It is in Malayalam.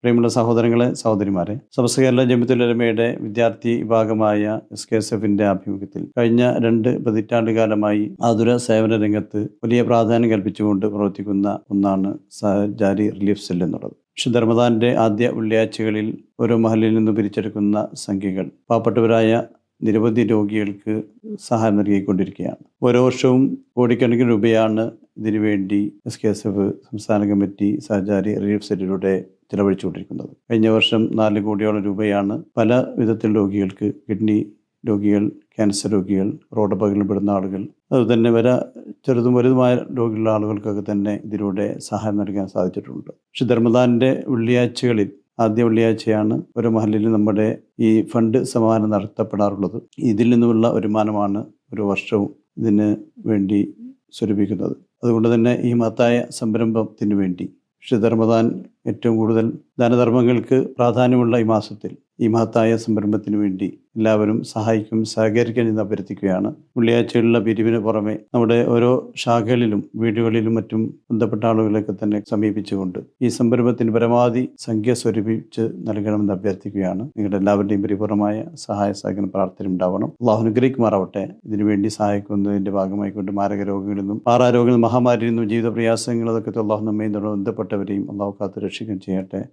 പ്രിയമുള്ള സഹോദരങ്ങളെ, സഹോദരിമാരെ, സമസ്ത കേരള ജമിഅത്തുൽ ഉലമയുടെ വിദ്യാർത്ഥി വിഭാഗമായ SKSF-ന്റെ ആഭിമുഖ്യത്തിൽ കഴിഞ്ഞ 2 പതിറ്റാണ്ട് കാലമായി ആതുര സേവന രംഗത്ത് വലിയ പ്രാധാന്യം കൽപ്പിച്ചുകൊണ്ട് പ്രവർത്തിക്കുന്ന ഒന്നാണ് സഹചാരി റിലീഫ് സെൽ എന്നുള്ളത്. വിശുദ്ധ റമദാന്റെ ആദ്യ വെള്ളിയാഴ്ചകളിൽ ഓരോ മഹലിൽ നിന്നും പിരിച്ചെടുക്കുന്ന സംഖ്യകൾ പാവപ്പെട്ടവരായ നിരവധി രോഗികൾക്ക് സഹായം നൽകിക്കൊണ്ടിരിക്കുകയാണ്. ഓരോ വർഷവും കോടിക്കണക്കിന് രൂപയാണ് ഇതിനുവേണ്ടി SKSF സംസ്ഥാന കമ്മിറ്റി സഹചാരി റിലീഫ് സെല്ലിലൂടെ ചിലവഴിച്ചുകൊണ്ടിരിക്കുന്നത്. കഴിഞ്ഞ വർഷം 4 കോടിയോളം രൂപയാണ് പല വിധത്തിൽ രോഗികൾക്ക്, കിഡ്നി രോഗികൾ, ക്യാൻസർ രോഗികൾ, റോഡപകടങ്ങളിൽപ്പെടുന്ന ആളുകൾ, അതുതന്നെ ചെറുതും വലുതുമായ രോഗികളുള്ള ആളുകൾക്കൊക്കെ തന്നെ ഇതിലൂടെ സഹായം നൽകാൻ സാധിച്ചിട്ടുണ്ട്. വിശുദ്ധ റമദാന്റെ വെള്ളിയാഴ്ചകളിൽ ആദ്യ വെള്ളിയാഴ്ചയാണ് ഓരോ മഹല്ലിലും നമ്മുടെ ഈ ഫണ്ട് സമാഹരണം നടത്തപ്പെടാറുള്ളത്. ഇതിൽ നിന്നുമുള്ള വരുമാനമാണ് ഒരു വർഷവും ഇതിന് വേണ്ടി സ്വരൂപിക്കുന്നത്. അതുകൊണ്ട് തന്നെ ഈ മഹത്തായ സംരംഭത്തിന് വേണ്ടി വിശുദ്ധ റമദാൻ ഏറ്റവും കൂടുതൽ ദാനധർമ്മങ്ങൾക്ക് പ്രാധാന്യമുള്ള ഈ മാസത്തിൽ ഈ മഹത്തായ സംരംഭത്തിന് വേണ്ടി എല്ലാവരും സഹകരിക്കാൻ എന്ന് അഭ്യർത്ഥിക്കുകയാണ്. വെള്ളിയാഴ്ചകളിലുള്ള പിരിവിന് പുറമെ നമ്മുടെ ഓരോ ശാഖകളിലും വീടുകളിലും മറ്റും ബന്ധപ്പെട്ട ആളുകളൊക്കെ തന്നെ സമീപിച്ചുകൊണ്ട് ഈ സംരംഭത്തിന് പരമാവധി സംഖ്യ സ്വരൂപിച്ച് നൽകണമെന്ന് അഭ്യർത്ഥിക്കുകയാണ്. നിങ്ങളുടെ എല്ലാവരുടെയും പരിപൂർണമായ സഹായ സഹകരണ പ്രാർത്ഥന ഉണ്ടാവണം. അള്ളാഹു അനുഗ്രഹിക്കുമാറാവട്ടെ. ഇതിനുവേണ്ടി സഹായിക്കുന്നതിന്റെ ഭാഗമായിക്കൊണ്ട് മാരക രോഗങ്ങളിൽ നിന്നും, മാറാരോഗങ്ങളിൽ, മഹാമാരിയിൽ നിന്നും, ജീവിത പ്രയാസങ്ങൾ, അതൊക്കെ അള്ളാഹു നമ്മയും ബന്ധപ്പെട്ടവരെയും അള്ളാഹു കാത്ത് രക്ഷിക്കുകയും ചെയ്യട്ടെ.